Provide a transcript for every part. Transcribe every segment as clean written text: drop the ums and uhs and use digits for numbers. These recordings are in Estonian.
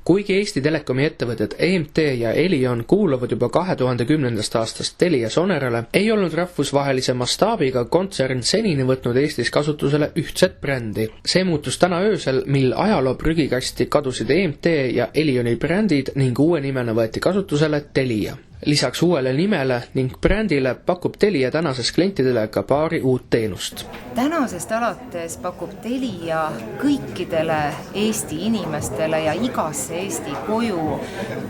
Kuigi Eesti Telekomi ettevõtted EMT ja Elion kuuluvad juba 2010. aastast Telia Sonerale, ei olnud rahvusvahelise mastaabiga kontsern senini võtnud Eestis kasutusele ühtset brändi. See muutus täna öösel, mil ajaloo prügikasti kadusid EMT ja Elioni brändid ning uue nimena võeti kasutusele Telia. Lisaks uuele nimele ning brändile pakub Telia tänases klientidele ka paari uut teenust. Tänasest alates pakub Telia kõikidele Eesti inimestele ja igasse Eesti koju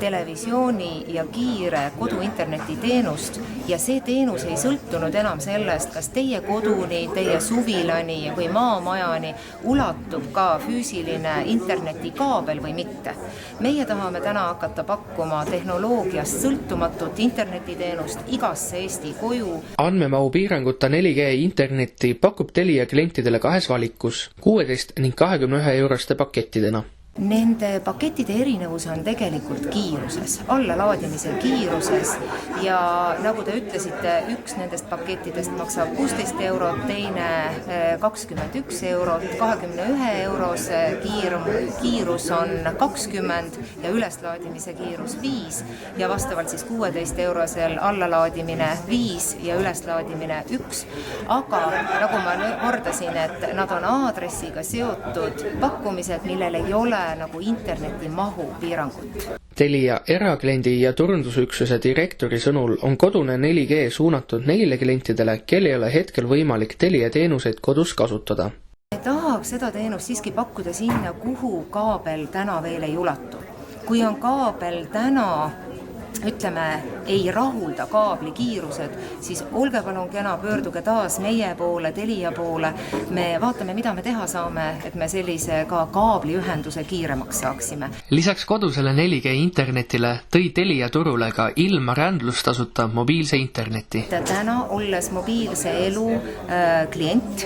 televisiooni ja kiire koduinterneti teenust ja see teenus ei sõltunud enam sellest, kas teie koduni, teie suvilani või maamajani ulatub ka füüsiline internetikaabel või mitte. Meie tahame täna hakata pakkuma tehnoloogiast sõltumatut internetiteenust igasse Eesti koju. Andmemahu piiranguta 4G internetti pakub Telia klientidele kahes valikus, 16 ning 21 euroste pakettidena. Nende pakettide erinevus on tegelikult kiiruses, allalaadimise kiiruses ja nagu te ütlesite, üks nendest pakettidest maksab 16 eurot, teine 21 eurot, 21 euros kiirus on 20 ja üleslaadimise kiirus 5 ja vastavalt siis 16 eurosel allalaadimine 5 ja üleslaadimine 1. Aga nagu ma kordasin, et nad on aadressiga seotud pakkumised, millel ei ole nagu interneti mahu piirangut. Telia erakliendi ja turundusüksuse direktori sõnul on kodune 4G suunatud neile klientidele, kel ei ole hetkel võimalik Telia teenuseid kodus kasutada. Me tahaks seda teenust siiski pakkuda sinna, kuhu kaabel täna veel ei ulatu. Kui on kaabel täna ei rahulda kaabli kiirused, siis olge palun kena, pöörduge taas meie poole, Telia poole. Me vaatame, mida me teha saame, et me sellise ka kaabliühenduse kiiremaks saaksime. Lisaks kodusele 4G internetile tõi Telia turule ka ilma rändlustasuta mobiilse interneti. Täna olles mobiilse elu klient,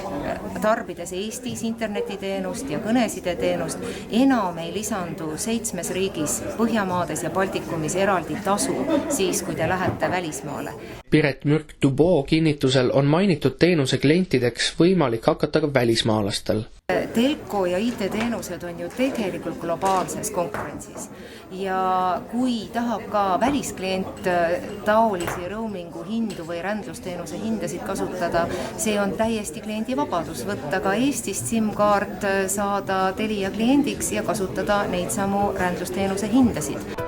tarbides Eestis internetiteenust ja kõnesideteenust, enam ei lisandu 7 riigis, Põhjamaades ja Baltikumis eraldi tasu siis, kui te lähete välismaale. Piret Mürk-Dubo kinnitusel on mainitud teenuse klientideks võimalik hakata ka välismaalastel. Telko ja IT-teenused on ju tegelikult globaalses konkurentsis ja kui tahab ka välisklient taolisi roamingu hindu või rändlusteenuse hindasid kasutada, see on täiesti kliendi vabadus võtta ka Eestist SIM-kaart, saada Telia kliendiks ja kasutada neid samu rändlusteenuse hindasid.